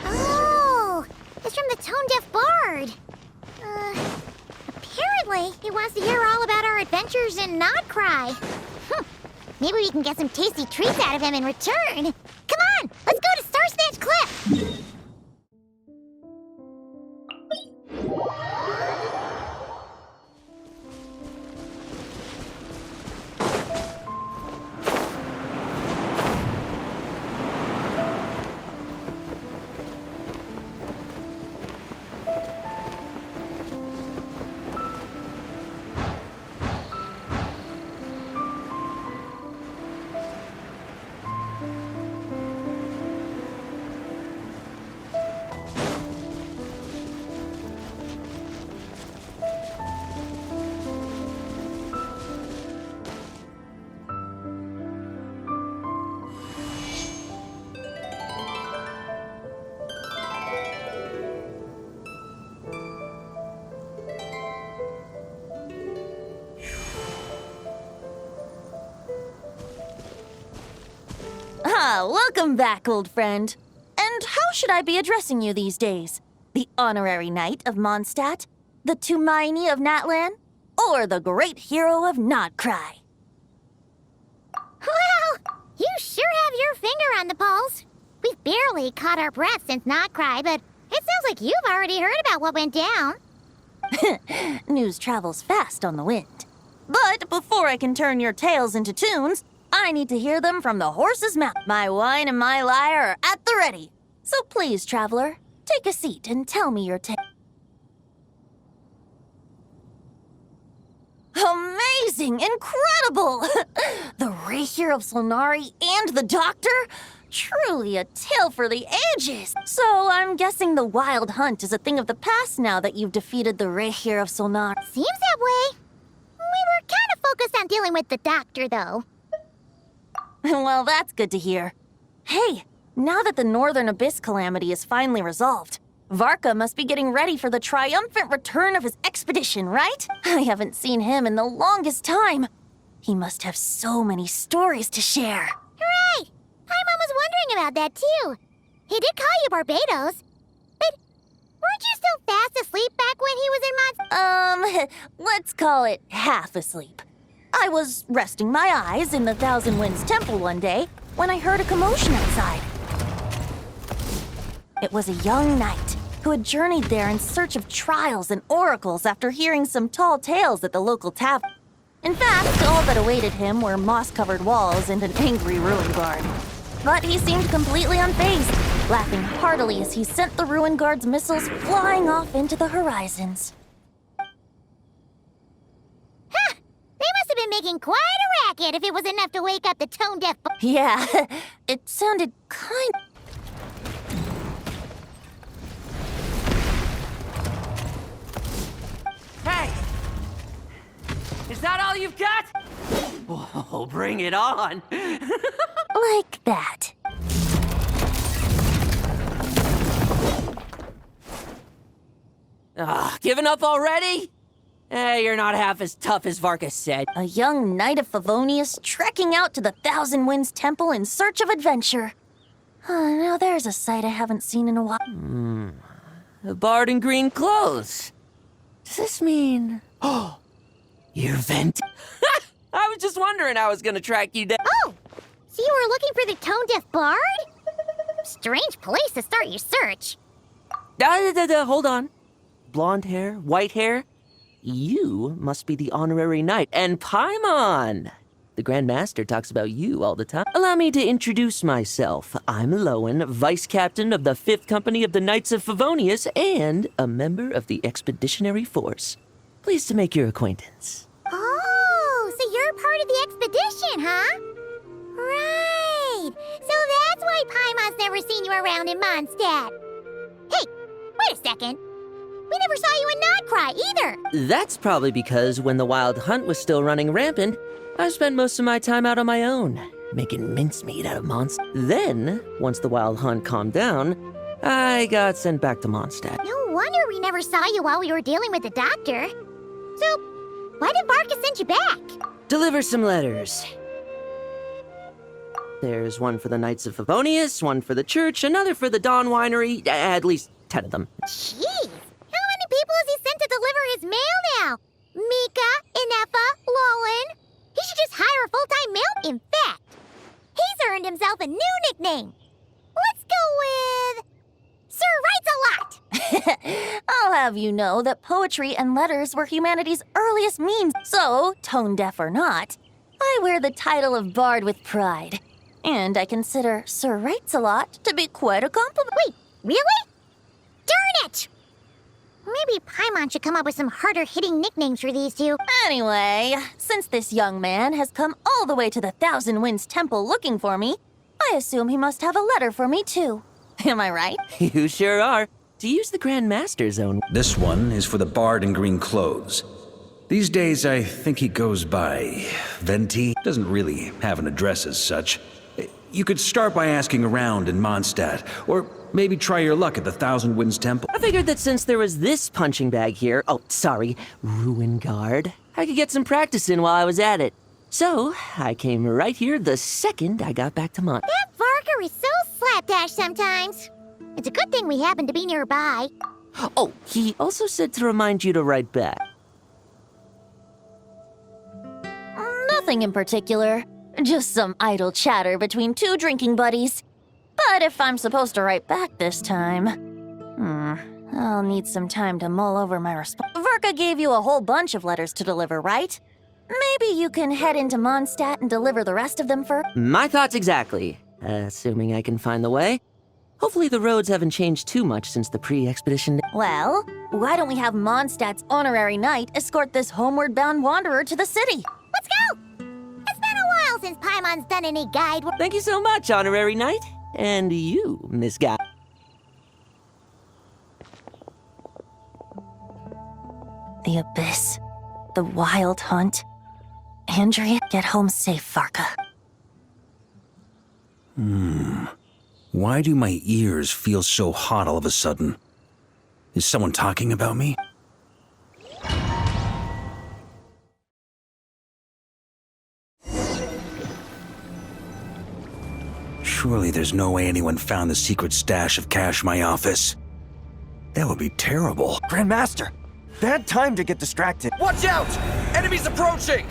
Oh, it's from the tone-deaf bard. Apparently, he wants to hear all about our adventures in Nodcry. Maybe we can get some tasty treats out of him in return. Come on, let's go to Star Snatch Cliff. Welcome back, old friend. And how should I be addressing you these days? The honorary knight of Mondstadt? The Tumaini of Natlan? Or the great hero of Nodcry? Well, you sure have your finger on the pulse. We've barely caught our breath since Nodcry, but it sounds like you've already heard about what went down. News travels fast on the wind. But before I can turn your tales into tunes, I need to hear them from the horse's mouth. My wine and my lyre are at the ready. So please, traveler, take a seat and tell me your tale. Amazing! Incredible! The Rahier of Solnari and the Doctor? Truly a tale for the ages! So I'm guessing the wild hunt is a thing of the past now that you've defeated the Rahier of Solnari. Seems that way. We were kind of focused on dealing with the Doctor, though. Well, that's good to hear. Hey, now that the Northern Abyss calamity is finally resolved, Varka must be getting ready for the triumphant return of his expedition, right? I haven't seen him in the longest time. He must have so many stories to share. Right! Paimon was wondering about that, too. He did call you Barbados, but weren't you still fast asleep back when he was in Let's call it half asleep. I was resting my eyes in the Thousand Winds Temple one day when I heard a commotion outside. It was a young knight who had journeyed there in search of trials and oracles after hearing some tall tales at the local tavern. In fact, all that awaited him were moss-covered walls and an angry ruin guard. But he seemed completely unfazed, laughing heartily as he sent the ruin guard's missiles flying off into the horizons. They must have been making quite a racket if it was enough to wake up the tone-deaf Yeah, it sounded kind... Hey! Is that all you've got? Whoa, bring it on! like that. Giving up already? Hey, you're not half as tough as Varka said. A young knight of Favonius trekking out to the Thousand Winds Temple in search of adventure. Now there's a sight I haven't seen in a while. A bard in green clothes. Does this mean... Oh, you're Vent. I was just wondering how I was gonna track you down. Oh! So you were looking for the tone-deaf bard? Strange place to start your search. Hold on. Blonde hair, white hair. You must be the honorary knight, and Paimon! The Grand Master talks about you all the time. Allow me to introduce myself. I'm Lowen, Vice Captain of the 5th Company of the Knights of Favonius, and a member of the Expeditionary Force. Pleased to make your acquaintance. Oh, so you're part of the expedition, huh? Right! So that's why Paimon's never seen you around in Mondstadt. Hey, wait a second. We never saw you in Nodcry either. That's probably because when the Wild Hunt was still running rampant, I spent most of my time out on my own, making mincemeat out of monsters. Then, once the Wild Hunt calmed down, I got sent back to Mondstadt. No wonder we never saw you while we were dealing with the Doctor. So, Why did Varka send you back? Deliver some letters. There's one for the Knights of Favonius, one for the church, another for the Dawn Winery, at least 10 of them. Jeez, how many people has he sent to deliver his mail now? Mika, Inefa, Lolan. He should just hire a full-time mail. In fact, he's earned himself a new nickname. Let's go with Sir Writes-A-Lot. I'll have you know that poetry and letters were humanity's earliest means. So, tone deaf or not, I wear the title of Bard with pride. And I consider Sir Writes-A-Lot to be quite a compliment. Wait, really? Darn it! Maybe Paimon should come up with some harder-hitting nicknames for these two. Anyway, since this young man has come all the way to the Thousand Winds Temple looking for me, I assume he must have a letter for me too. Am I right? You sure are. To use the Grand Master's own. This one is for the bard in green clothes. These days, I think he goes by Venti. Doesn't really have an address as such. You could start by asking around in Mondstadt, or maybe try your luck at the Thousand Winds Temple. I figured that since there was this punching bag here, Ruin Guard, I could get some practice in while I was at it. So, I came right here the second I got back to Mont. That Varka is so slapdash sometimes. It's a good thing we happen to be nearby. Oh, he also said to remind you to write back. Nothing in particular. Just some idle chatter between two drinking buddies. But if I'm supposed to write back this time, I'll need some time to mull over my response. Varka gave you a whole bunch of letters to deliver, right? Maybe you can head into Mondstadt and deliver the rest of them first? My thoughts exactly. Assuming I can find the way. Hopefully the roads haven't changed too much since the pre-expedition. Well, why don't we have Mondstadt's honorary knight escort this homeward-bound wanderer to the city? Let's go! It's been a while since Paimon's done any guide work. Thank you so much, Honorary Knight. And you, Miss Guy. The Abyss. The Wild Hunt. Andrea, get home safe, Varka. Why do my ears feel so hot all of a sudden? Is someone talking about me? Surely there's no way anyone found the secret stash of cash in my office. That would be terrible. Grandmaster, bad time to get distracted. Watch out! Enemies approaching!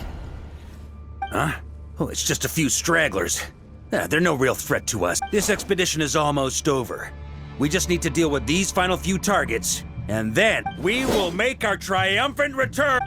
Huh? Oh, it's just a few stragglers. They're no real threat to us. This expedition is almost over. We just need to deal with these final few targets, and then we will make our triumphant return.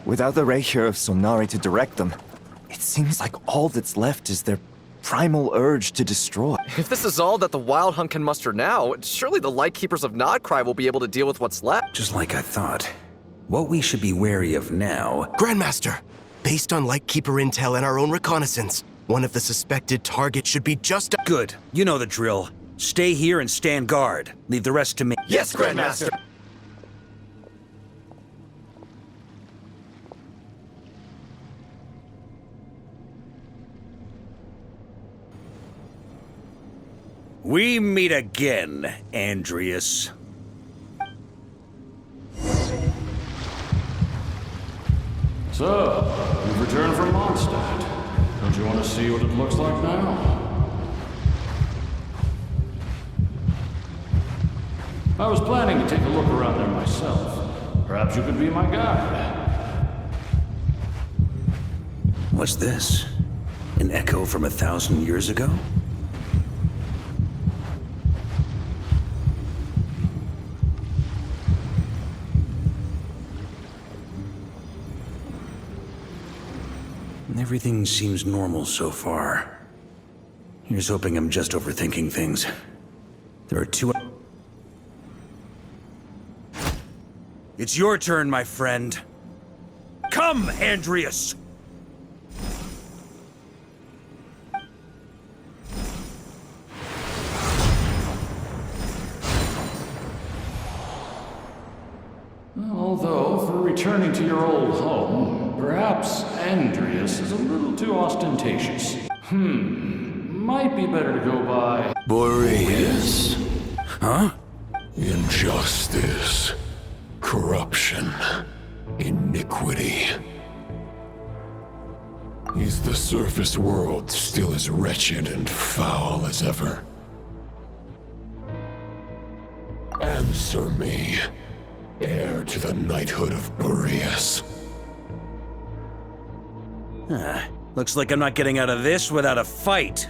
Without the ray here of Sonari to direct them, it seems like all that's left is their primal urge to destroy. If this is all that the Wild Hunt can muster now, surely the Lightkeepers of Nodcry will be able to deal with what's left. Just like I thought. What we should be wary of now... Grandmaster, based on Lightkeeper intel and our own reconnaissance, one of the suspected targets should be just... Good. You know the drill. Stay here and stand guard. Leave the rest to me. Yes, Grandmaster! We meet again, Andreas. So, you've returned from Mondstadt. Don't you want to see what it looks like now? I was planning to take a look around there myself. Perhaps you could be my guide. What's this? An echo from 1,000 years ago? Everything seems normal so far. Here's hoping I'm just overthinking things. There are two... It's your turn, my friend. Come, Andreas! Although, for returning to your old home, perhaps Andreas is a little too ostentatious. Might be better to go by... Boreas. Huh? Injustice. Corruption. Iniquity. Is the surface world still as wretched and foul as ever? Answer me, heir to the knighthood of Boreas. Looks like I'm not getting out of this without a fight.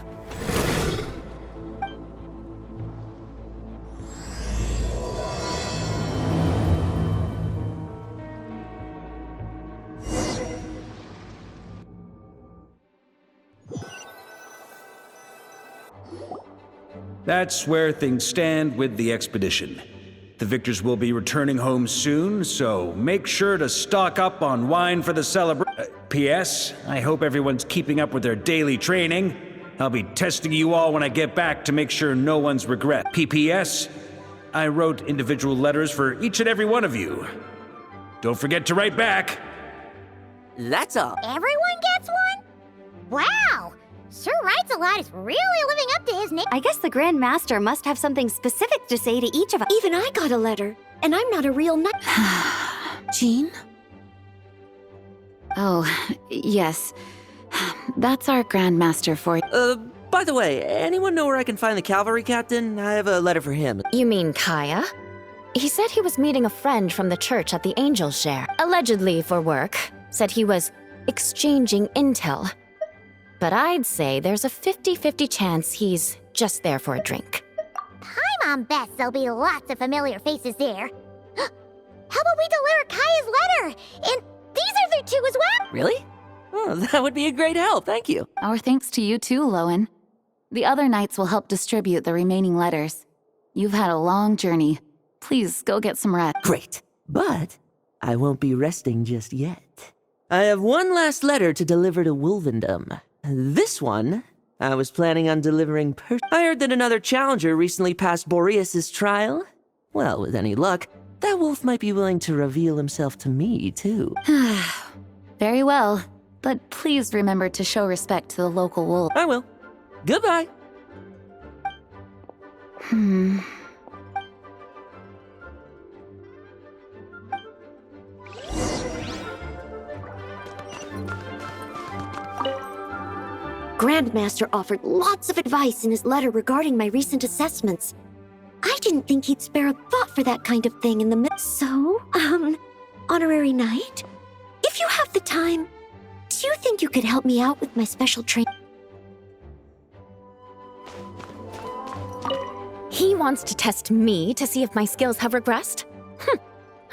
That's where things stand with the expedition. The victors will be returning home soon, so make sure to stock up on wine for the celebration. P.S. I hope everyone's keeping up with their daily training. I'll be testing you all when I get back to make sure no one's regret. P.P.S. I wrote individual letters for each and every one of you. Don't forget to write back. That's all. Everyone gets one? Wow! Sure writes a lot is really living up to his name. I guess the Grand Master must have something specific to say to each of us. Even I got a letter, and I'm not a real knight. Jean? Oh, yes. That's our Grand Master for you. By the way, anyone know where I can find the cavalry captain? I have a letter for him. You mean Kaya? He said he was meeting a friend from the church at the Angel Share. Allegedly for work. Said he was exchanging intel. But I'd say there's a 50-50 chance he's just there for a drink. Paimon bets there'll be lots of familiar faces there. How about we deliver Kaya's letter? And these are the two as well? Really? Oh, that would be a great help, thank you. Our thanks to you too, Lowen. The other knights will help distribute the remaining letters. You've had a long journey. Please go get some rest. Great, but I won't be resting just yet. I have one last letter to deliver to Wolvendom. This one, I was planning on delivering I heard that another challenger recently passed Boreas' trial. Well, with any luck, that wolf might be willing to reveal himself to me, too. Very well, but please remember to show respect to the local wolf. I will. Goodbye. Grandmaster offered lots of advice in his letter regarding my recent assessments. I didn't think he'd spare a thought for that kind of thing in the middle. So, honorary knight, if you have the time, do you think you could help me out with my special training? He wants to test me to see if my skills have regressed?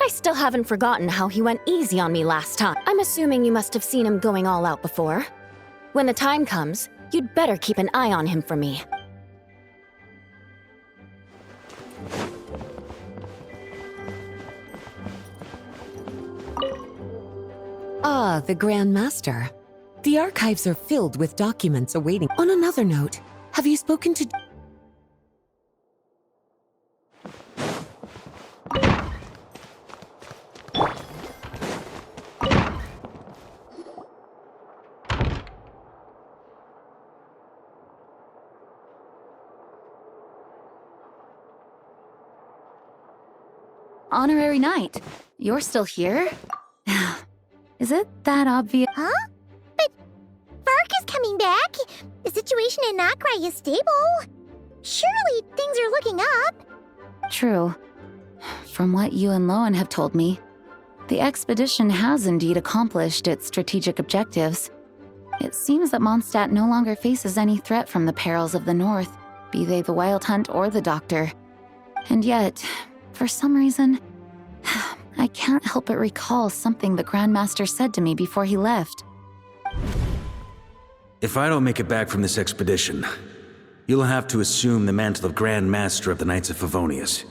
I still haven't forgotten how he went easy on me last time. I'm assuming you must have seen him going all out before. When the time comes, you'd better keep an eye on him for me. Ah, the Grand Master. The archives are filled with documents awaiting. On another note, have you spoken to... Honorary Knight, you're still here? Is it that obvious? Huh? But Varka's coming back. The situation in Nokrai is stable. Surely things are looking up. True. From what you and Lowen have told me, the expedition has indeed accomplished its strategic objectives. It seems that Mondstadt no longer faces any threat from the perils of the North, be they the Wild Hunt or the Doctor. And yet, for some reason, I can't help but recall something the Grandmaster said to me before he left. If I don't make it back from this expedition, You'll have to assume the mantle of Grand Master of the Knights of Favonius.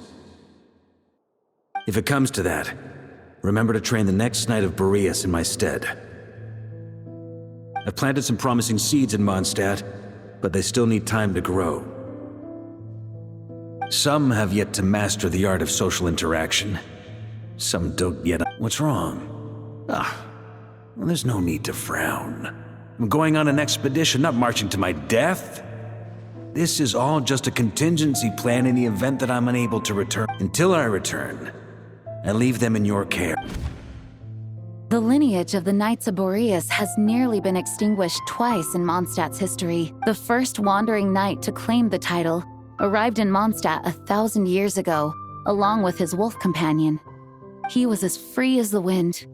If it comes to that, remember to train the next Knight of Boreas in my stead. I've planted some promising seeds in Mondstadt, but they still need time to grow. Some have yet to master the art of social interaction. Some don't yet. What's wrong? Well, there's no need to frown. I'm going on an expedition, not marching to my death. This is all just a contingency plan in the event that I'm unable to return. Until I return, I leave them in your care. The lineage of the Knights of Boreas has nearly been extinguished twice in Mondstadt's history. The first wandering knight to claim the title arrived in Mondstadt 1,000 years ago, along with his wolf companion. He was as free as the wind.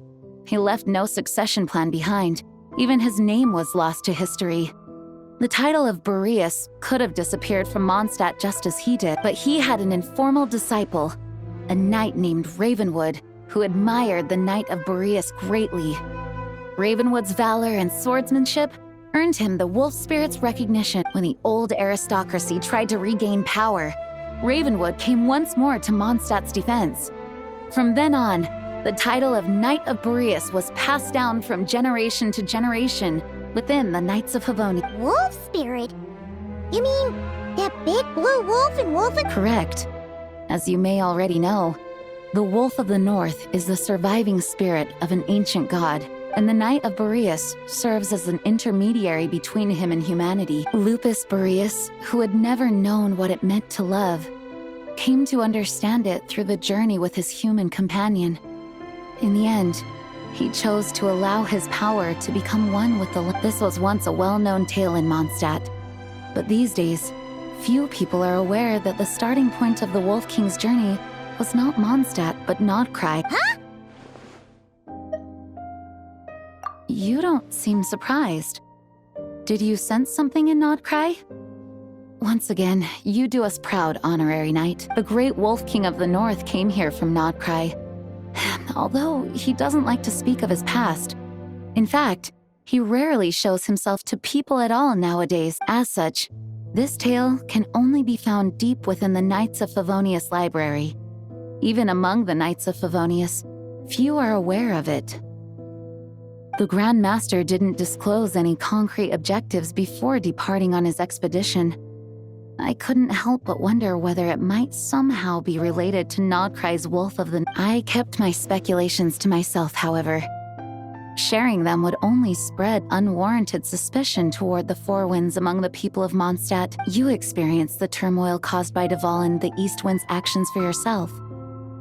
He left no succession plan behind. Even his name was lost to history. The title of Boreas could have disappeared from Mondstadt just as he did, but he had an informal disciple, a knight named Ravenwood, who admired the Knight of Boreas greatly. Ravenwood's valor and swordsmanship earned him the wolf spirit's recognition. When the old aristocracy tried to regain power, Ravenwood came once more to Mondstadt's defense. From then on, the title of Knight of Boreas was passed down from generation to generation within the Knights of Favonius. Wolf spirit? You mean that big blue wolf in Wolfen? Correct. As you may already know, the Wolf of the North is the surviving spirit of an ancient god, and the Knight of Boreas serves as an intermediary between him and humanity. Lupus Boreas, who had never known what it meant to love, came to understand it through the journey with his human companion. In the end, he chose to allow his power to become one with the... This was once a well-known tale in Mondstadt, but these days, few people are aware that the starting point of the Wolf King's journey was not Mondstadt, but Nodcry. Huh? You don't seem surprised. Did you sense something in Nodcry? Once again, you do us proud, Honorary Knight. The great Wolf King of the North came here from Nodcry. Although he doesn't like to speak of his past. In fact, he rarely shows himself to people at all nowadays. As such, this tale can only be found deep within the Knights of Favonius library. Even among the Knights of Favonius, few are aware of it. The Grand Master didn't disclose any concrete objectives before departing on his expedition. I couldn't help but wonder whether it might somehow be related to Nodcry's Wolf of the... I kept my speculations to myself, however. Sharing them would only spread unwarranted suspicion toward the Four Winds among the people of Mondstadt. You experienced the turmoil caused by Duval and the East Wind's actions for yourself.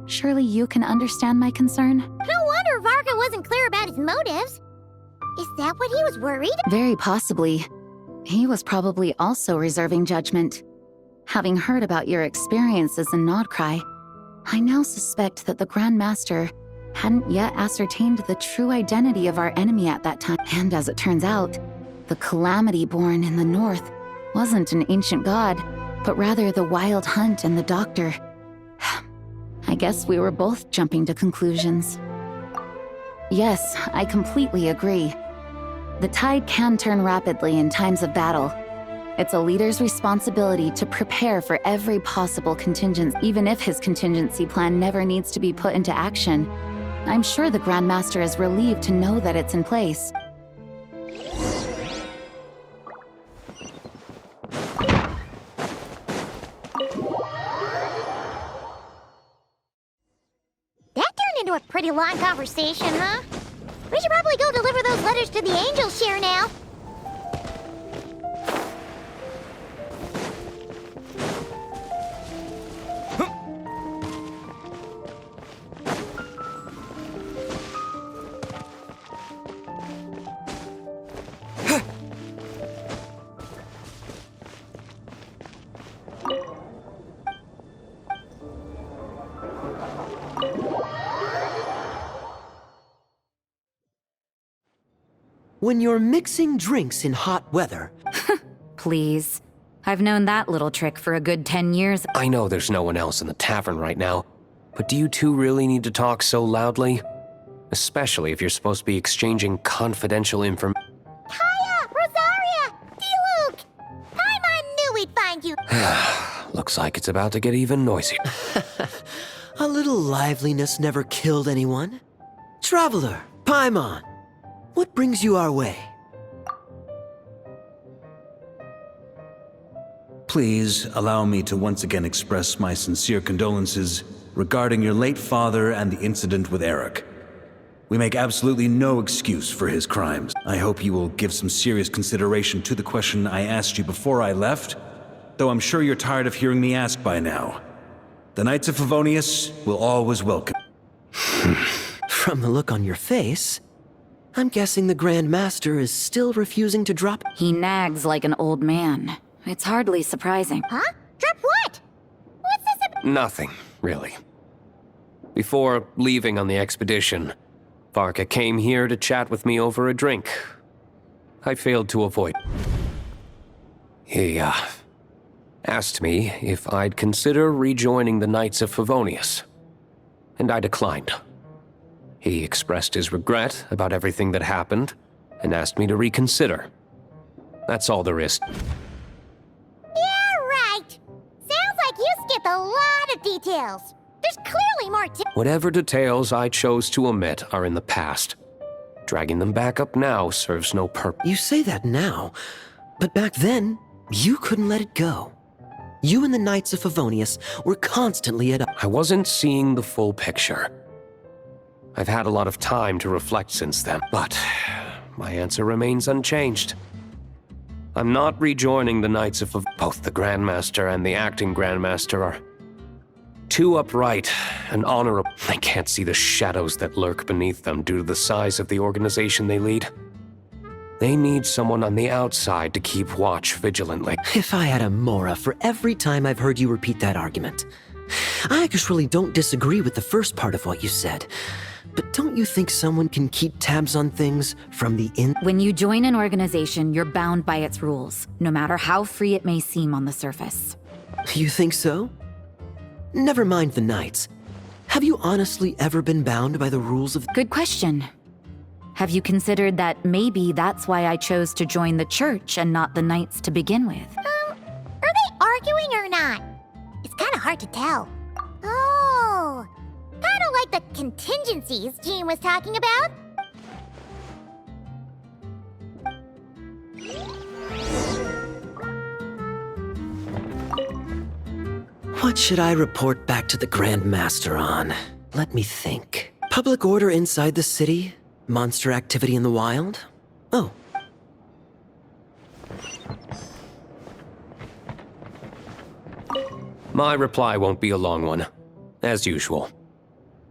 Surely you can understand my concern? No wonder Varka wasn't clear about his motives. Is that what he was worried? Very possibly. He was probably also reserving judgment. Having heard about your experiences in Nodcry, I now suspect that the Grand Master hadn't yet ascertained the true identity of our enemy at that time. And as it turns out, the Calamity born in the north wasn't an ancient god, but rather the Wild Hunt and the Doctor. I guess we were both jumping to conclusions. Yes, I completely agree. The tide can turn rapidly in times of battle. It's a leader's responsibility to prepare for every possible contingency, even if his contingency plan never needs to be put into action. I'm sure the Grand Master is relieved to know that it's in place. That turned into a pretty long conversation, huh? We should probably go deliver those letters to the Angels Share now. When you're mixing drinks in hot weather... Please. I've known that little trick for a good 10 years. I know there's no one else in the tavern right now, but do you two really need to talk so loudly? Especially if you're supposed to be exchanging confidential information. Kaya! Rosaria! D-Luke! Paimon knew we'd find Looks like it's about to get even noisier. A little liveliness never killed anyone. Traveler, Paimon, what brings you our way? Please allow me to once again express my sincere condolences regarding your late father and the incident with Eric. We make absolutely no excuse for his crimes. I hope you will give some serious consideration to the question I asked you before I left, though I'm sure you're tired of hearing me ask by now. The Knights of Favonius will always welcome. From the look on your face, I'm guessing the Grand Master is still refusing to drop. He nags like an old man. It's hardly surprising. Huh? Drop what? What's this about? Nothing, really. Before leaving on the expedition, Varka came here to chat with me over a drink. I failed to avoid. He, asked me if I'd consider rejoining the Knights of Favonius, and I declined. He expressed his regret about everything that happened, and asked me to reconsider. That's all there is. Yeah, right. Sounds like you skipped a lot of details. There's clearly more to— Whatever details I chose to omit are in the past. Dragging them back up now serves no purpose. You say that now, but back then, you couldn't let it go. You and the Knights of Favonius were constantly at— I wasn't seeing the full picture. I've had a lot of time to reflect since then, but my answer remains unchanged. I'm not rejoining the Knights of both the Grandmaster and the acting Grandmaster are too upright and honorable. I can't see the shadows that lurk beneath them due to the size of the organization they lead. They need someone on the outside to keep watch vigilantly. If I had a Mora for every time I've heard you repeat that argument. I actually don't disagree with the first part of what you said. But don't you think someone can keep tabs on things from the in— When you join an organization, you're bound by its rules, no matter how free it may seem on the surface. You think so? Never mind the Knights. Have you honestly ever been bound by the rules of— Good question. Have you considered that maybe that's why I chose to join the church and not the Knights to begin with? Are they arguing or not? It's kind of hard to tell. Oh, kind of like the contingencies Jean was talking about. What should I report back to the Grand Master on? Let me think. Public order inside the city? Monster activity in the wild? Oh. My reply won't be a long one, as usual.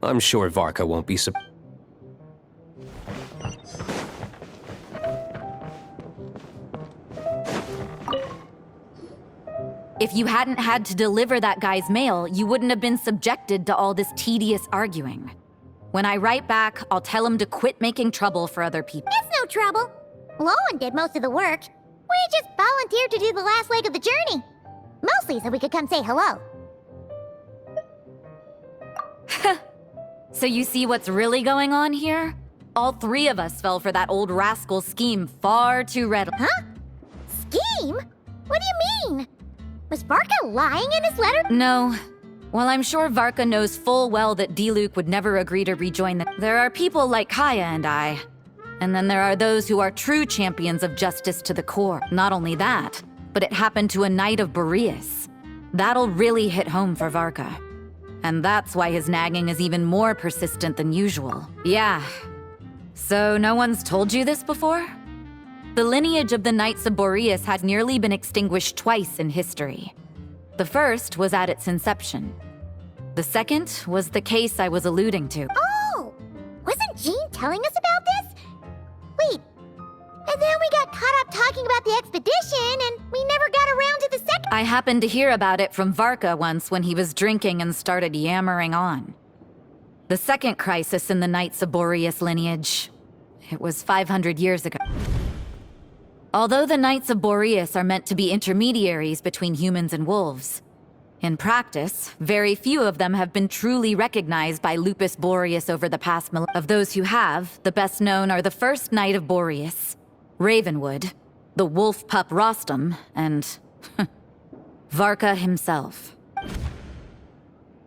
I'm sure Varka won't be If you hadn't had to deliver that guy's mail, you wouldn't have been subjected to all this tedious arguing. When I write back, I'll tell him to quit making trouble for other people. It's no trouble. Lowen did most of the work. We just volunteered to do the last leg of the journey. Mostly so we could come say hello. So you see what's really going on here? All three of us fell for that old rascal's scheme far too readily. Huh? Scheme? What do you mean? Was Varka lying in his letter? No. While I'm sure Varka knows full well that Diluc would never agree to rejoin there are people like Kaya and I. And then there are those who are true champions of justice to the core. Not only that, but it happened to a Knight of Boreas. That'll really hit home for Varka. And that's why his nagging is even more persistent than usual. Yeah. So no one's told you this before? The lineage of the Knights of Boreas had nearly been extinguished twice in history. The first was at its inception. The second was the case I was alluding to. Oh! Wasn't Jean telling us about this? Wait. And then we got caught up talking about the expedition, and we never got around to the second— I happened to hear about it from Varka once when he was drinking and started yammering on. The second crisis in the Knights of Boreas lineage. It was 500 years ago. Although the Knights of Boreas are meant to be intermediaries between humans and wolves, in practice, very few of them have been truly recognized by Lupus Boreas over the past Of those who have, the best known are the first Knight of Boreas, Ravenwood, the wolf pup Rostam, and Varka himself.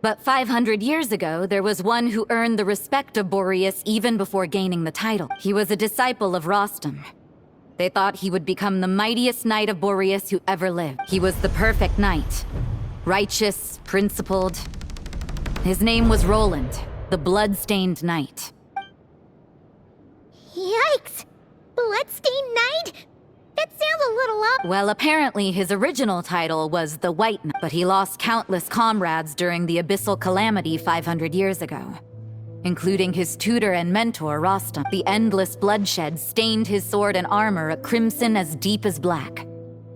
But 500 years ago, there was one who earned the respect of Boreas even before gaining the title. He was a disciple of Rostam. They thought he would become the mightiest knight of Boreas who ever lived. He was the perfect knight. Righteous, principled. His name was Roland, the blood-stained knight. Yikes! Bloodstained Knight? That sounds a little up. Well, apparently his original title was the White Knight, but he lost countless comrades during the Abyssal Calamity 500 years ago, including his tutor and mentor, Rostam. The endless bloodshed stained his sword and armor a crimson as deep as black,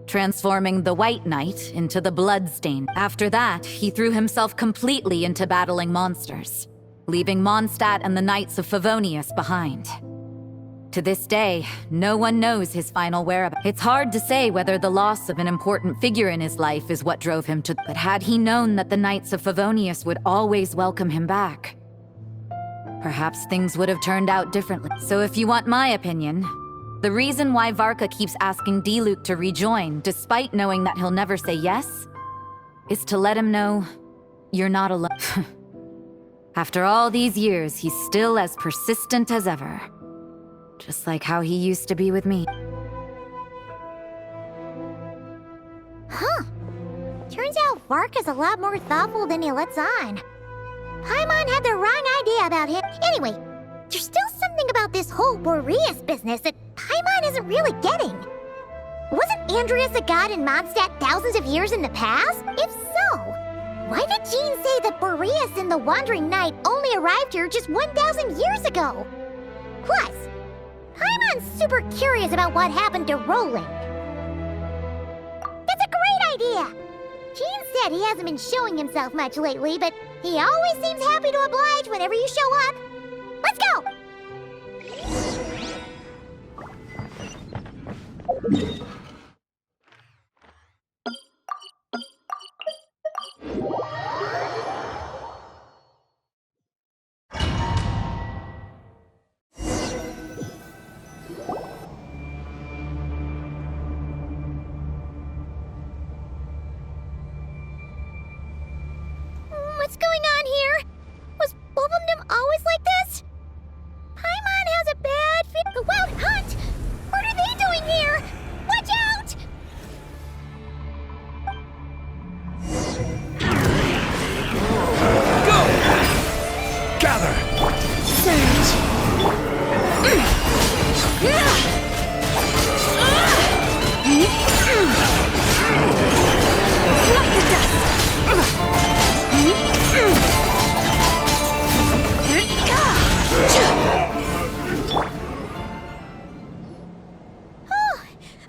transforming the White Knight into the Bloodstained. After that, he threw himself completely into battling monsters, leaving Mondstadt and the Knights of Favonius behind. To this day, no one knows his final whereabouts. It's hard to say whether the loss of an important figure in his life is what drove him to... But had he known that the Knights of Favonius would always welcome him back, perhaps things would have turned out differently. So if you want my opinion, the reason why Varka keeps asking Diluc to rejoin, despite knowing that he'll never say yes, is to let him know you're not alone. After all these years, he's still as persistent as ever. Just like how he used to be with me. Huh. Turns out Varka's a lot more thoughtful than he lets on. Paimon had the wrong idea about him. Anyway, there's still something about this whole Boreas business that Paimon isn't really getting. Wasn't Andreas a god in Mondstadt thousands of years in the past? If so, why did Jean say that Boreas and the Wandering Knight only arrived here just 1,000 years ago? Plus, Paimon's super curious about what happened to Roland. That's a great idea! Jean said he hasn't been showing himself much lately, but he always seems happy to oblige whenever you show up. Let's go! What's going on here? Was Wolfendom always like this? Paimon has a bad The Wild Hunt? What are they doing here? Watch out! Go! Gather!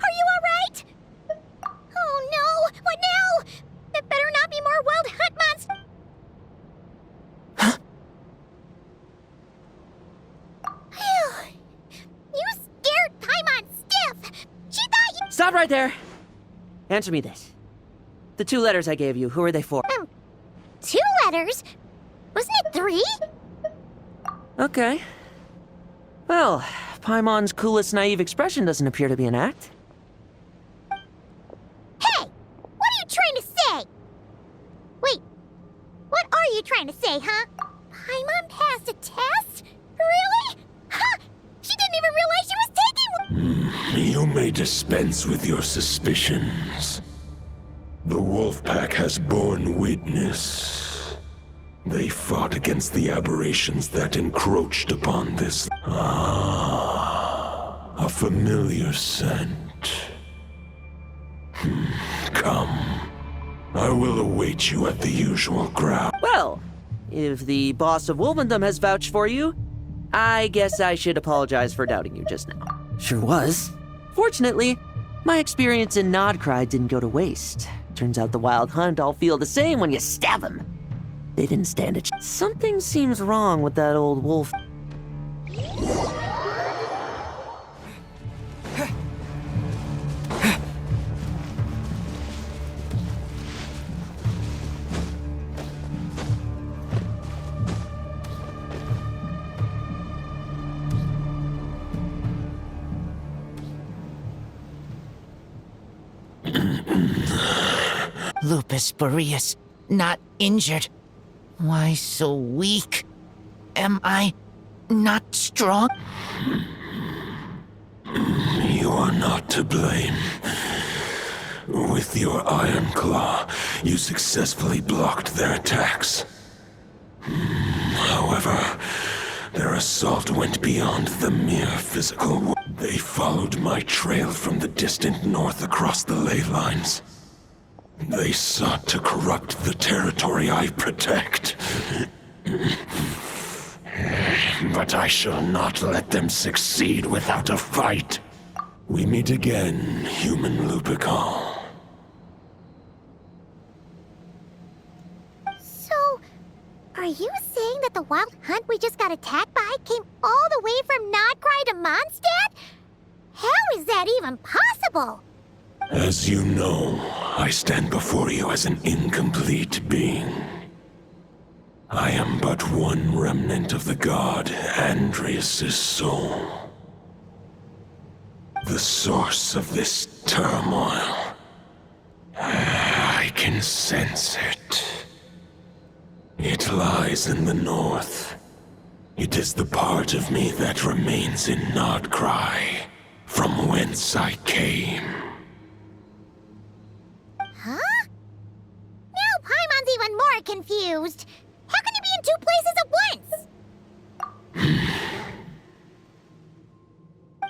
Are you alright? Oh no! What now? That better not be more Wild Hunt monsters! You scared Paimon stiff! She thought you— Stop right there! Answer me this. The 2 letters I gave you, who are they for? 2 letters? Wasn't it 3? Okay. Well, Paimon's coolest naive expression doesn't appear to be an act. Hey! What are you trying to say? Wait, what are you trying to say, huh? Paimon passed a test? Really? Huh! She didn't even realize she was taking— You may dispense with your suspicions. The wolf pack has borne witness. They fought against the aberrations that encroached upon this. A familiar scent. Come. I will await you at the usual ground. Well, if the boss of Wolfendom has vouched for you, I guess I should apologize for doubting you just now. Sure was. Fortunately, my experience in Nodcry didn't go to waste. Turns out the Wild Hunt all feel the same when you stab them. They didn't stand a chance. Something seems wrong with that old wolf. Lupus Majoris, not injured. Why so weak? Am I not strong? You are not to blame. With your Iron Claw, you successfully blocked their attacks. However, their assault went beyond the mere physical. They followed my trail from the distant north across the ley lines. They sought to corrupt the territory I protect. But I shall not let them succeed without a fight. We meet again, human Lupical. So, are you saying that the wild hunt we just got attacked by came all the way from Nodcry to Mondstadt? How is that even possible? As you know, I stand before you as an incomplete being. I am but one remnant of the god Andrias' soul. The source of this turmoil. I can sense it. It lies in the north. It is the part of me that remains in Nodcry, from whence I came. Huh? Now Paimon's even more confused. How can you be in two places at once?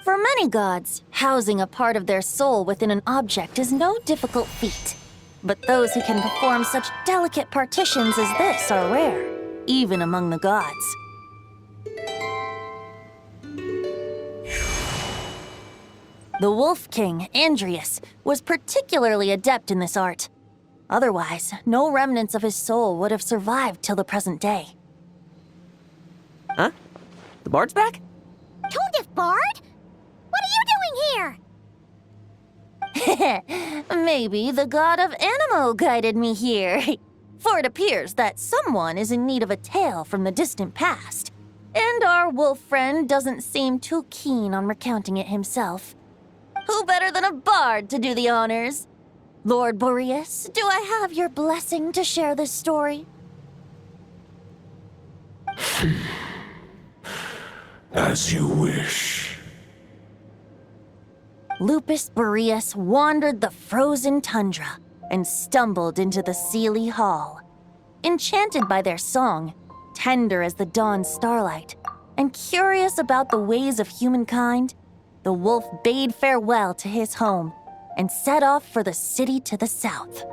For many gods, housing a part of their soul within an object is no difficult feat. But those who can perform such delicate partitions as this are rare, even among the gods. The Wolf King, Andrias, was particularly adept in this art. Otherwise, no remnants of his soul would have survived till the present day. Huh? The bard's back? Tone Bard? What are you doing here? Maybe the god of Animo guided me here. For it appears that someone is in need of a tale from the distant past. And our wolf friend doesn't seem too keen on recounting it himself. Who better than a bard to do the honors? Lord Boreas, do I have your blessing to share this story? As you wish. Lupus Majoris wandered the frozen tundra and stumbled into the Sealy Hall. Enchanted by their song, tender as the dawn starlight, and curious about the ways of humankind, the wolf bade farewell to his home and set off for the city to the south.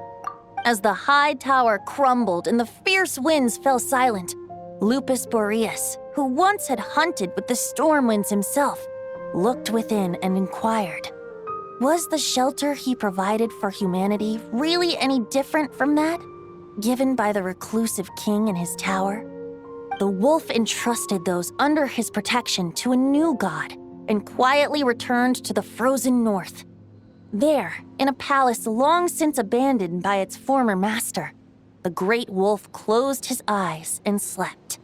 As the high tower crumbled and the fierce winds fell silent, Lupus Majoris, who once had hunted with the storm winds himself, looked within and inquired, was the shelter he provided for humanity really any different from that given by the reclusive king in his tower? The wolf entrusted those under his protection to a new god and quietly returned to the frozen north. There, in a palace long since abandoned by its former master, the great wolf closed his eyes and slept.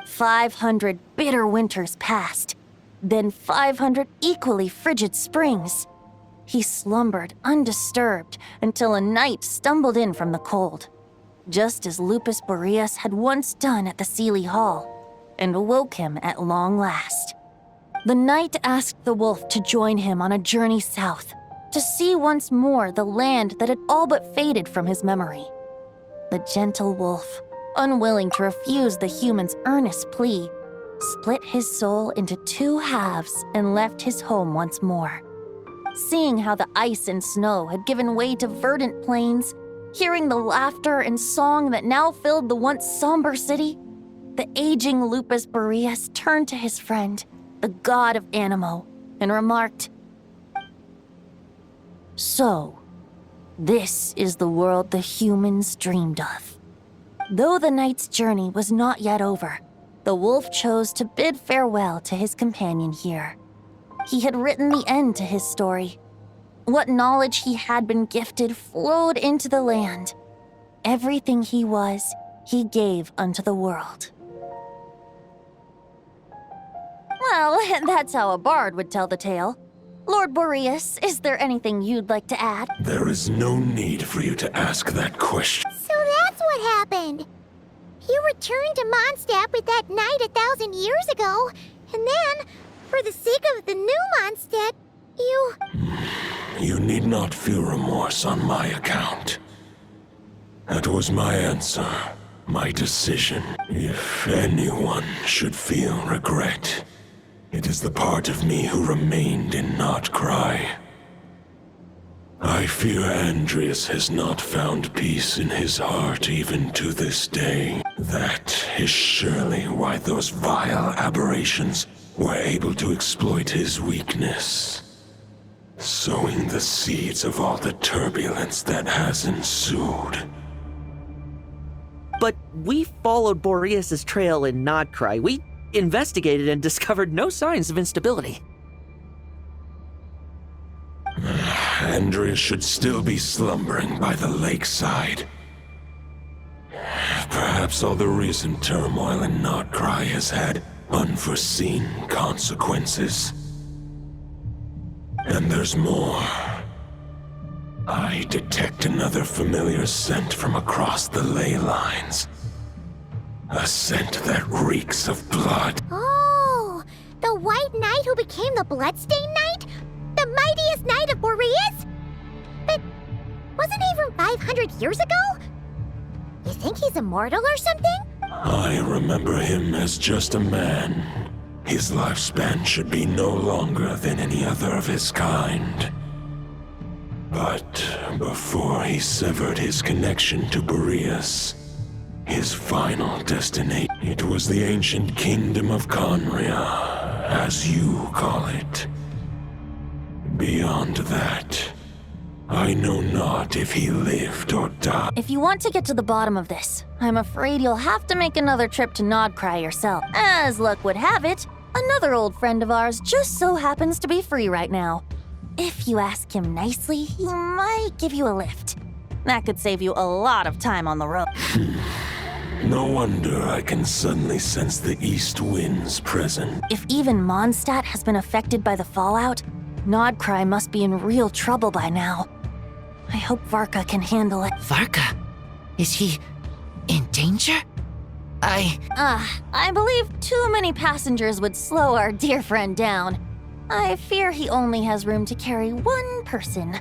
500 bitter winters passed, then 500 equally frigid springs. He slumbered undisturbed until a night stumbled in from the cold, just as Lupus Majoris had once done at the Sealy Hall, and awoke him at long last. The night asked the wolf to join him on a journey south, to see once more the land that had all but faded from his memory. The gentle wolf, unwilling to refuse the human's earnest plea, split his soul into two halves and left his home once more. Seeing how the ice and snow had given way to verdant plains, hearing the laughter and song that now filled the once somber city, the aging Lupus Majoris turned to his friend, the god of Animo, and remarked, "So, this is the world the humans dreamed of." Though the night's journey was not yet over, the wolf chose to bid farewell to his companion here. He had written the end to his story. What knowledge he had been gifted flowed into the land. Everything he was, he gave unto the world. Well, that's how a bard would tell the tale. Lord Boreas, is there anything you'd like to add? There is no need for you to ask that question. So that's what happened. You returned to Mondstadt with that knight 1,000 years ago, and then, for the sake of the new Mondstadt, you... You need not feel remorse on my account. That was my answer, my decision. If anyone should feel regret, it is the part of me who remained in Notcry. I fear Andreas has not found peace in his heart even to this day. That is surely why those vile aberrations were able to exploit his weakness, sowing the seeds of all the turbulence that has ensued. But we followed Boreas' trail in Nodcry. We investigated and discovered no signs of instability. Andreas should still be slumbering by the lakeside. Perhaps all the recent turmoil in Notcry has had unforeseen consequences. And there's more. I detect another familiar scent from across the ley lines. A scent that reeks of blood. Oh, the White Knight who became the Bloodstained Knight? The mightiest knight of Boreas? But wasn't he from 500 years ago? You think he's immortal or something? I remember him as just a man. His lifespan should be no longer than any other of his kind. But before he severed his connection to Boreas, his final destination, it was the ancient kingdom of Conria, as you call it. Beyond that, I know not if he lived or died. If you want to get to the bottom of this, I'm afraid you'll have to make another trip to Nodcry yourself. As luck would have it, another old friend of ours just so happens to be free right now. If you ask him nicely, he might give you a lift. That could save you a lot of time on the road. No wonder I can suddenly sense the east winds present. If even Mondstadt has been affected by the fallout, Nodcry must be in real trouble by now. I hope Varka can handle it. Varka? Is he in danger? I believe too many passengers would slow our dear friend down. I fear he only has room to carry one person,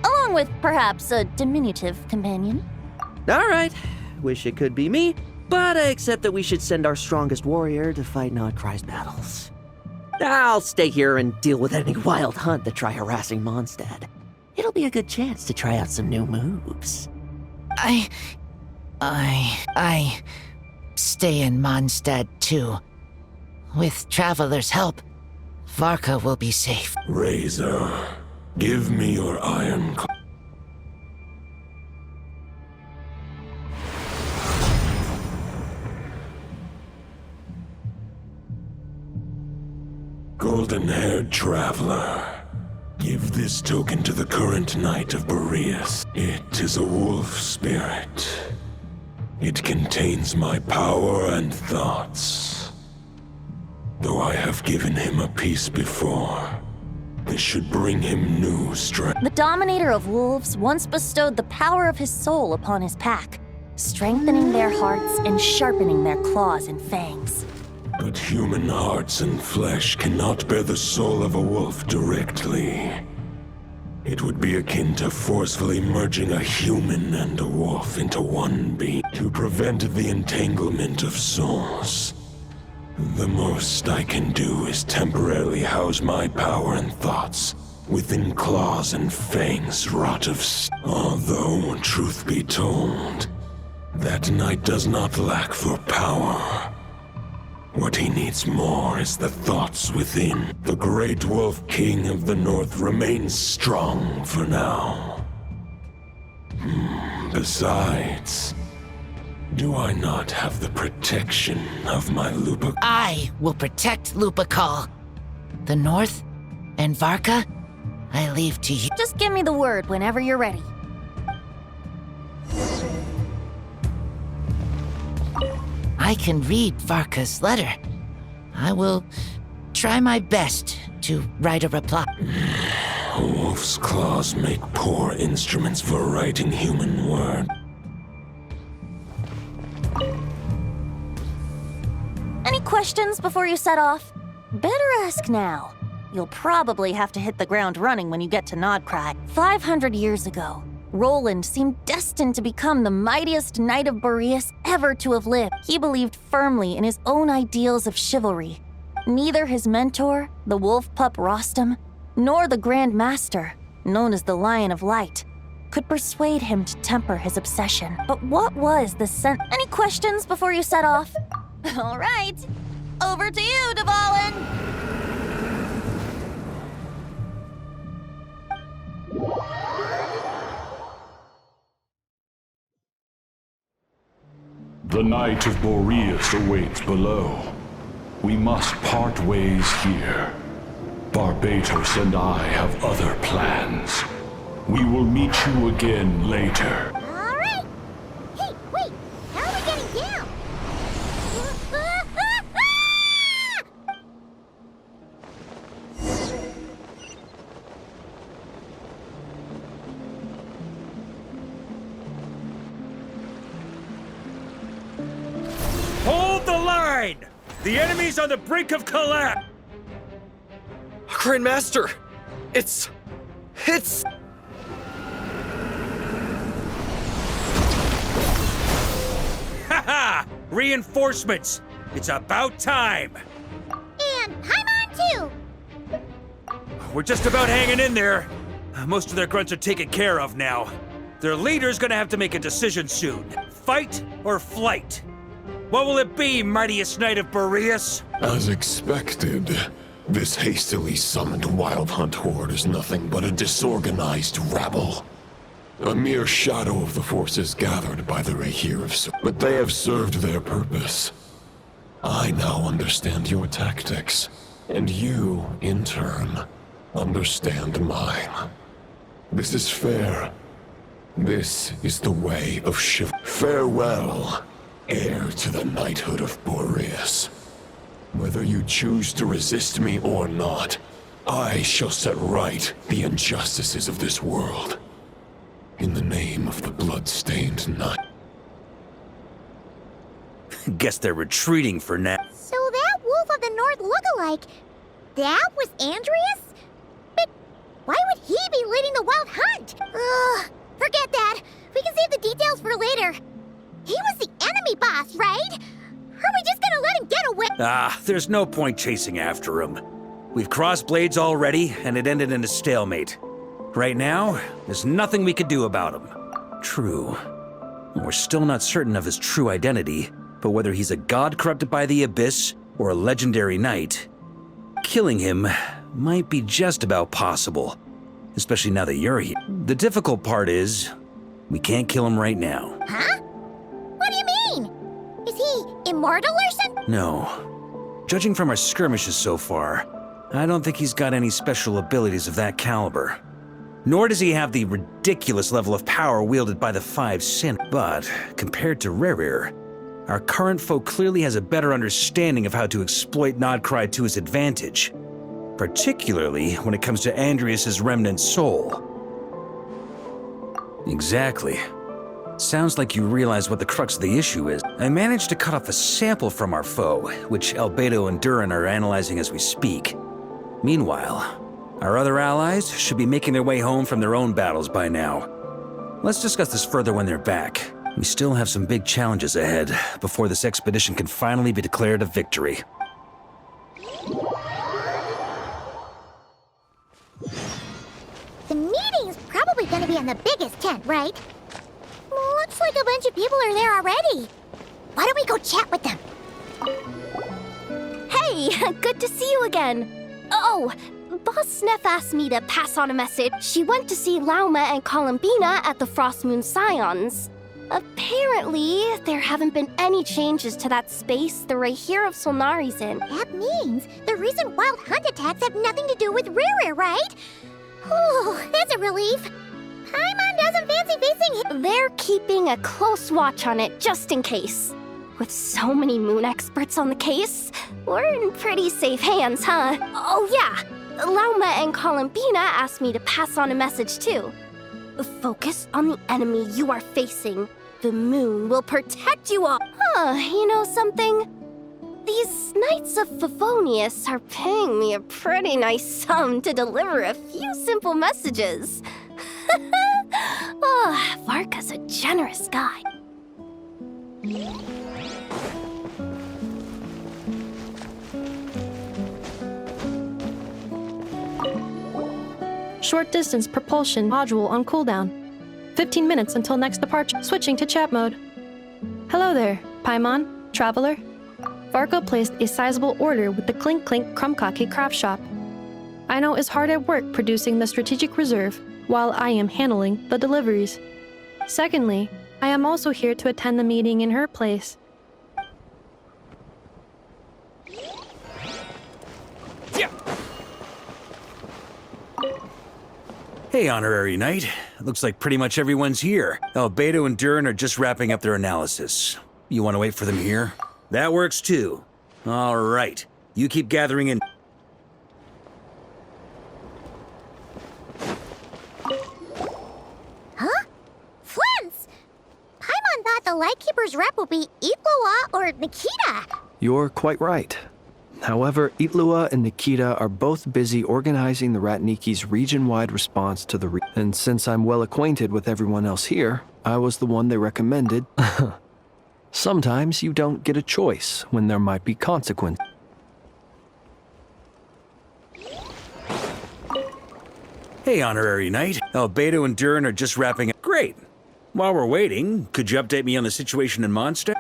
along with perhaps a diminutive companion. All right, wish it could be me, but I accept that we should send our strongest warrior to fight Nodcry's battles. I'll stay here and deal with any wild hunt that try harassing Mondstadt. It'll be a good chance to try out some new moves. I stay in Mondstadt too. With Traveler's help, Varka will be safe. Razor, give me your iron Golden-haired traveler, give this token to the current knight of Boreas. It is a wolf spirit. It contains my power and thoughts. Though I have given him a piece before, this should bring him new strength. The Dominator of Wolves once bestowed the power of his soul upon his pack, strengthening their hearts and sharpening their claws and fangs. But human hearts and flesh cannot bear the soul of a wolf directly. It would be akin to forcefully merging a human and a wolf into one being. To prevent the entanglement of souls, the most I can do is temporarily house my power and thoughts within claws and fangs wrought of Although, truth be told, that knight does not lack for power. What he needs more is the thoughts within. The great wolf king of the north remains strong for now. Besides, do I not have the protection of my Lupa? I will protect Lupakal. The north and Varka, I leave to you. Just give me the word whenever you're ready. I can read Varka's letter. I will try my best to write a reply. Wolf's claws make poor instruments for writing human words. Any questions before you set off? Better ask now. You'll probably have to hit the ground running when you get to Nodcry. 500 years ago, Roland seemed destined to become the mightiest knight of Boreas ever to have lived. He believed firmly in his own ideals of chivalry. Neither his mentor, the wolf pup Rostam, nor the Grand Master, known as the Lion of Light, could persuade him to temper his obsession. But what was the Any questions before you set off? All right, over to you, Dvalin! The Knight of Boreas awaits below. We must part ways here. Barbatos and I have other plans. We will meet you again later. All right. Hey, wait. How are we getting down? Hold the line! The enemy's on the brink of collapse! Grandmaster! It's... Haha! Reinforcements! It's about time! And Paimon too! We're just about hanging in there. Most of their grunts are taken care of now. Their leader's gonna have to make a decision soon. Fight or flight? What will it be, mightiest knight of Boreas? As expected, this hastily summoned Wild Hunt horde is nothing but a disorganized rabble. A mere shadow of the forces gathered by the Rahir of but they have served their purpose. I now understand your tactics, and you, in turn, understand mine. This is fair. This is the way of Farewell, heir to the knighthood of Boreas. Whether you choose to resist me or not, I shall set right the injustices of this world. In the name of the blood-stained knight. Guess they're retreating for now. So that Wolf of the North lookalike, that was Andreas? But why would he be leading the Wild Hunt? Ugh, forget that. We can save the details for later. He was the enemy boss, right? Are we just gonna let him get away? There's no point chasing after him. We've crossed blades already, and it ended in a stalemate. Right now, there's nothing we could do about him. True. We're still not certain of his true identity, but whether he's a god corrupted by the Abyss or a legendary knight, killing him might be just about possible, especially now that you're here. The difficult part is, we can't kill him right now. Huh? What do you mean? Is he immortal or something? No. Judging from our skirmishes so far, I don't think he's got any special abilities of that caliber. Nor does he have the ridiculous level of power wielded by the Five Sin. But, compared to Rerir, our current foe clearly has a better understanding of how to exploit Nodcry to his advantage. Particularly when it comes to Andreas' remnant soul. Exactly. Sounds like you realize what the crux of the issue is. I managed to cut off a sample from our foe, which Albedo and Durin are analyzing as we speak. Meanwhile, our other allies should be making their way home from their own battles by now. Let's discuss this further when they're back. We still have some big challenges ahead before this expedition can finally be declared a victory. The meeting's probably gonna be in the biggest tent, right? Looks like a bunch of people are there already. Why don't we go chat with them? Hey, good to see you again. Oh, Boss Sneff asked me to pass on a message. She went to see Lauma and Columbina at the Frostmoon Scions. Apparently, there haven't been any changes to that space the Rahir of Solnari's in. That means the recent Wild Hunt attacks have nothing to do with Rerir, right? Whew, that's a relief. Paimon doesn't fancy facing him. They're keeping a close watch on it just in case. With so many moon experts on the case, we're in pretty safe hands, huh? Oh yeah, Lauma and Columbina asked me to pass on a message too. Focus on the enemy you are facing. The moon will protect you all. You know something? These Knights of Favonius are paying me a pretty nice sum to deliver a few simple messages. Varka's a generous guy. Short distance propulsion module on cooldown. 15 minutes until next departure. Switching to chat mode. Hello there, Paimon, Traveler. Varka placed a sizable order with the Clink Clink Krumkake craft shop. I know is hard at work producing the strategic reserve while I am handling the deliveries. Secondly, I am also here to attend the meeting in her place. Hey, Honorary Knight. Looks like pretty much everyone's here. Albedo and Durin are just wrapping up their analysis. You want to wait for them here? That works too. All right. You keep gathering in. Huh? Flens! Paimon thought the Lightkeeper's rep would be Itlua or Nikita. You're quite right. However, Itlua and Nikita are both busy organizing the Ratniki's region-wide response to the and since I'm well acquainted with everyone else here, I was the one they recommended. Sometimes you don't get a choice when there might be consequence. Hey, Honorary Knight. Albedo and Durin are just wrapping up. Great. While we're waiting, could you update me on the situation in Mondstadt?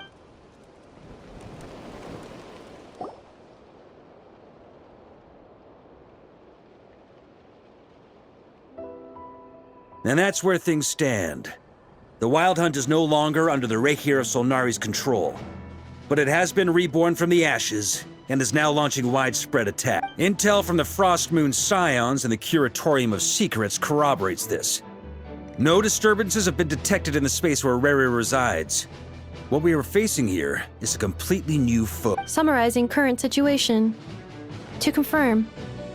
And that's where things stand. The Wild Hunt is no longer under the Reikir of Solnari's control, but it has been reborn from the ashes and is now launching widespread attack. Intel from the Frostmoon Scions and the Curatorium of Secrets corroborates this. No disturbances have been detected in the space where Reri resides. What we are facing here is a completely new foe. Summarizing current situation. To confirm,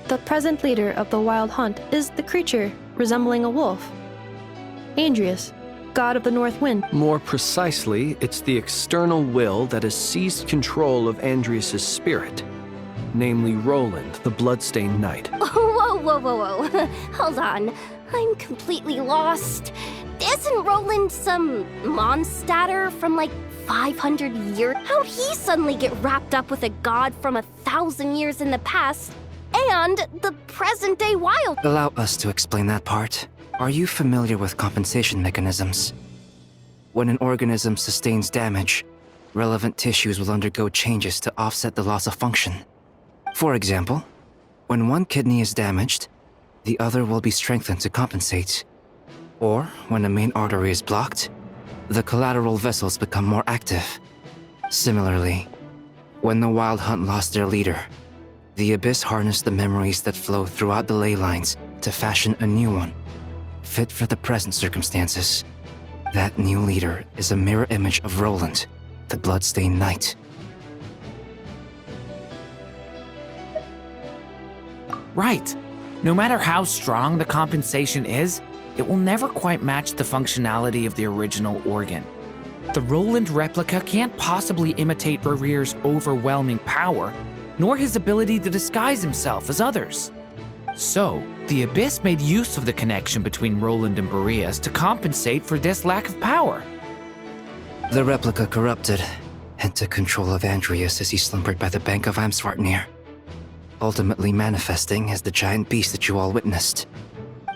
the present leader of the Wild Hunt is the creature resembling a wolf. Andrius, god of the North Wind. More precisely, it's the external will that has seized control of Andrius' spirit, namely Roland, the Bloodstained Knight. Whoa. Hold on. I'm completely lost. Isn't Roland some Mondstadter from like 500 years? How'd he suddenly get wrapped up with a god from 1,000 years in the past and the present-day wild? Allow us to explain that part. Are you familiar with compensation mechanisms? When an organism sustains damage, relevant tissues will undergo changes to offset the loss of function. For example, when one kidney is damaged, the other will be strengthened to compensate. Or, when a main artery is blocked, the collateral vessels become more active. Similarly, when the Wild Hunt lost their leader, the Abyss harnessed the memories that flow throughout the ley lines to fashion a new one, fit for the present circumstances. That new leader is a mirror image of Roland, the Bloodstained Knight. Right. No matter how strong the compensation is, it will never quite match the functionality of the original organ. The Roland replica can't possibly imitate Barir's overwhelming power, nor his ability to disguise himself as others. So, the Abyss made use of the connection between Roland and Boreas to compensate for this lack of power. The replica corrupted and took control of Andrius as he slumbered by the bank of Amsvartnir, ultimately manifesting as the giant beast that you all witnessed.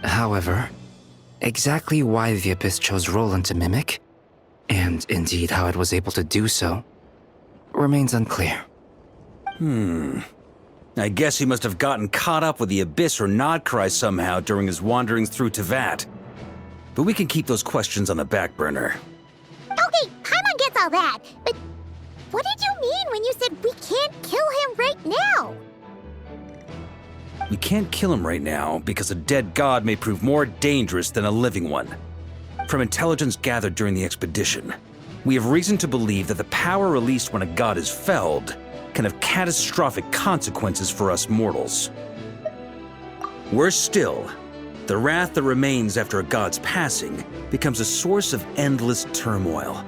However, exactly why the Abyss chose Roland to mimic, and indeed how it was able to do so, remains unclear. I guess he must have gotten caught up with the Abyss or Nodcry somehow during his wanderings through Tevat. But we can keep those questions on the back burner. Okay, Paimon gets all that, but what did you mean when you said we can't kill him right now? We can't kill him right now because a dead god may prove more dangerous than a living one. From intelligence gathered during the expedition, we have reason to believe that the power released when a god is felled can have catastrophic consequences for us mortals. Worse still, the wrath that remains after a god's passing becomes a source of endless turmoil.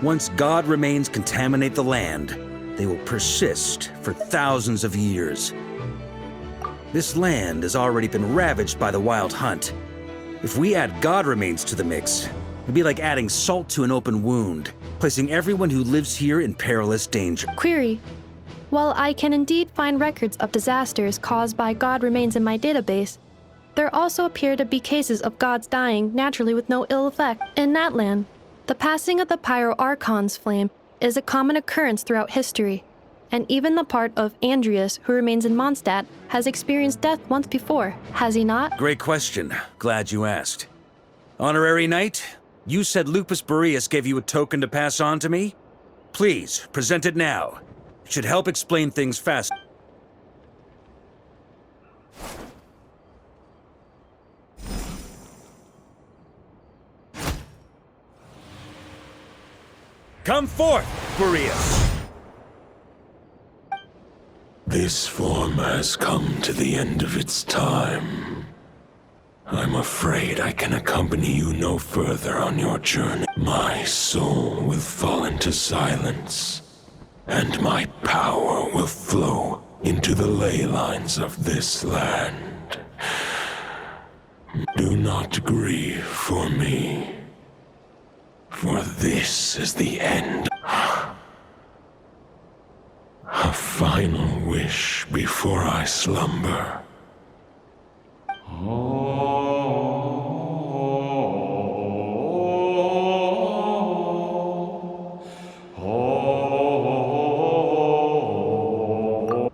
Once god remains contaminate the land, they will persist for thousands of years. This land has already been ravaged by the Wild Hunt. If we add god remains to the mix, it'd be like adding salt to an open wound, placing everyone who lives here in perilous danger. Query. While I can indeed find records of disasters caused by god remains in my database, there also appear to be cases of gods dying naturally with no ill effect. In that land, the passing of the Pyro-Archon's flame is a common occurrence throughout history, and even the part of Andreas who remains in Mondstadt has experienced death once before, has he not? Great question. Glad you asked. Honorary Knight, you said Lupus Majoris gave you a token to pass on to me? Please, present it now. It should help explain things fast. Come forth, Majoris! This form has come to the end of its time. I'm afraid I can accompany you no further on your journey. My soul will fall into silence, and my power will flow into the ley lines of this land. Do not grieve for me, for this is the end. A final wish before I slumber.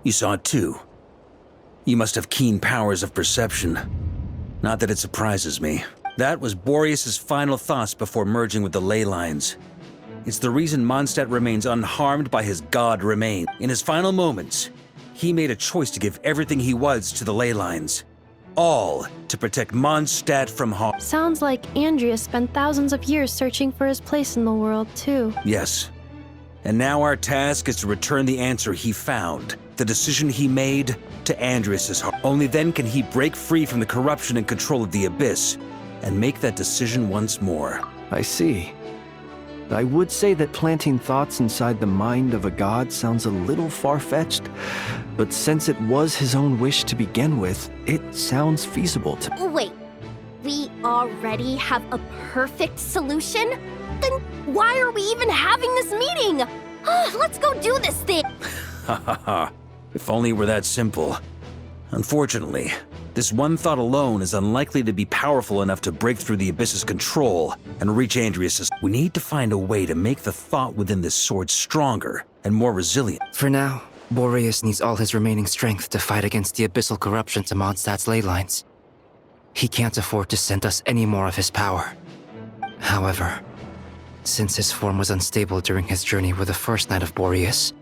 You saw it too. You must have keen powers of perception. Not that it surprises me. That was Boreas's final thoughts before merging with the ley lines. It's the reason Mondstadt remains unharmed by his god remain. In his final moments, he made a choice to give everything he was to the ley lines. All to protect Mondstadt from harm. Sounds like Andreas spent thousands of years searching for his place in the world, too. Yes. And now our task is to return the answer he found, the decision he made, to Andreas's heart. Only then can he break free from the corruption and control of the Abyss, and make that decision once more. I see. I would say that planting thoughts inside the mind of a god sounds a little far-fetched, but since it was his own wish to begin with, it sounds feasible to me. Wait, we already have a perfect solution? Then why are we even having this meeting? Let's go do this thing! Ha ha ha. If only it were that simple. Unfortunately, this one thought alone is unlikely to be powerful enough to break through the Abyss's control and reach Andreas'. We need to find a way to make the thought within this sword stronger and more resilient. For now, Boreas needs all his remaining strength to fight against the abyssal corruption to Mondstadt's ley lines. He can't afford to send us any more of his power. However, since his form was unstable during his journey with the first Knight of Boreas,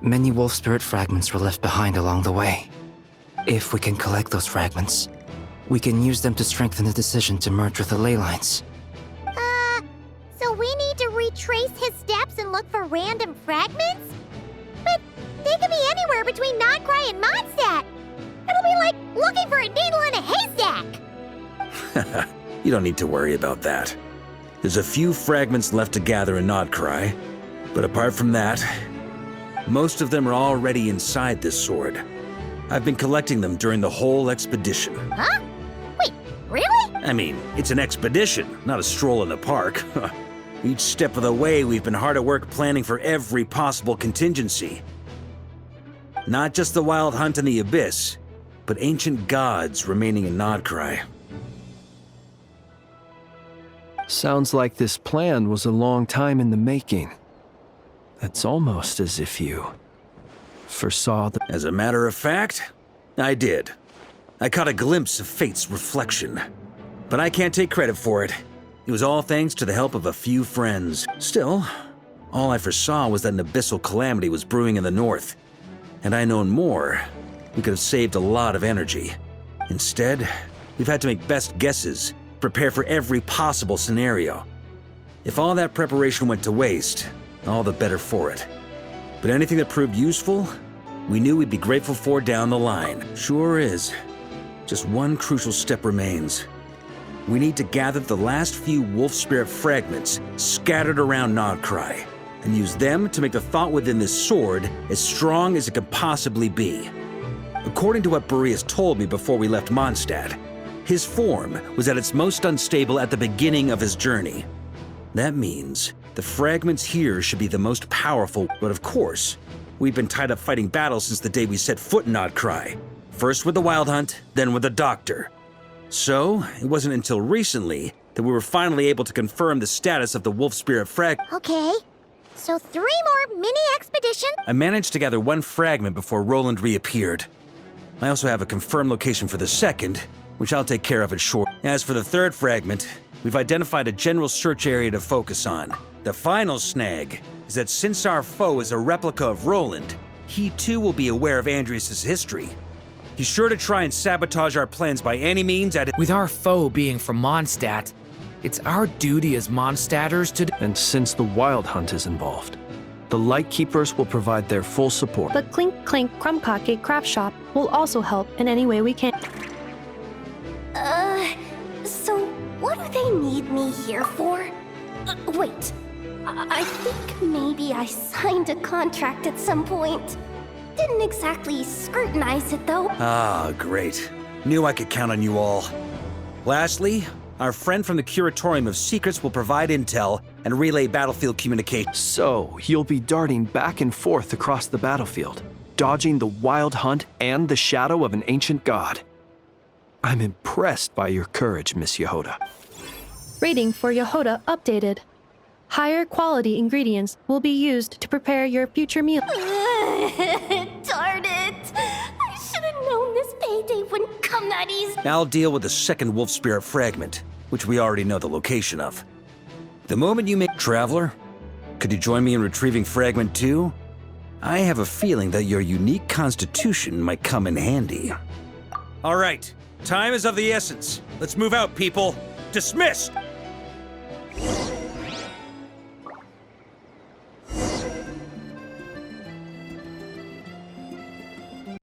many wolf spirit fragments were left behind along the way. If we can collect those fragments, we can use them to strengthen the decision to merge with the ley lines. So we need to retrace his steps and look for random fragments? But they could be anywhere between Nodcry and Mondstadt. It'll be like looking for a needle in a haystack. You don't need to worry about that. There's a few fragments left to gather in Nodcry, but apart from that, most of them are already inside this sword. I've been collecting them during the whole expedition. Huh? Wait, really? I mean, it's an expedition, not a stroll in the park. Each step of the way, we've been hard at work planning for every possible contingency. Not just the Wild Hunt and the Abyss, but ancient gods remaining in Nodcry. Sounds like this plan was a long time in the making. It's almost as if you foresaw the... As a matter of fact, I did. I caught a glimpse of fate's reflection. But I can't take credit for it. It was all thanks to the help of a few friends. Still, all I foresaw was that an abyssal calamity was brewing in the north. Had I known more, we could have saved a lot of energy. Instead, we've had to make best guesses, prepare for every possible scenario. If all that preparation went to waste, all the better for it. But anything that proved useful, we knew we'd be grateful for down the line. Sure is. Just one crucial step remains. We need to gather the last few wolf spirit fragments scattered around Nodcry, and use them to make the thought within this sword as strong as it could possibly be. According to what Boreas told me before we left Mondstadt, his form was at its most unstable at the beginning of his journey. That means the fragments here should be the most powerful, but of course, we've been tied up fighting battles since the day we set foot in Nodcry. First with the Wild Hunt, then with the Doctor. So, it wasn't until recently that we were finally able to confirm the status of the wolf spirit fragment. Okay, so 3 more mini-expeditions? I managed to gather one fragment before Roland reappeared. I also have a confirmed location for the second, which I'll take care of at short. As for the third fragment, we've identified a general search area to focus on. The final snag is that since our foe is a replica of Roland, he too will be aware of Andrias' history. He's sure to try and sabotage our plans by any means With our foe being from Mondstadt, it's our duty as Mondstadters to... And since the Wild Hunt is involved, the Lightkeepers will provide their full support. The Clink Clink Krumkake craft shop will also help in any way we can. So what do they need me here for? Wait, I think maybe I signed a contract at some point. Didn't exactly scrutinize it, though. Ah, great. Knew I could count on you all. Lastly, our friend from the Curatorium of Secrets will provide intel and relay battlefield communication. So, you'll be darting back and forth across the battlefield, dodging the Wild Hunt and the shadow of an ancient god. I'm impressed by your courage, Miss Yehoda. Rating for Yehoda updated. Higher quality ingredients will be used to prepare your future meal. Darn it! I should have known this payday wouldn't come that easy. I'll deal with the second wolf spirit fragment, which we already know the location of. The moment you make... Traveler, could you join me in retrieving Fragment 2? I have a feeling that your unique constitution might come in handy. All right, time is of the essence. Let's move out, people. Dismissed!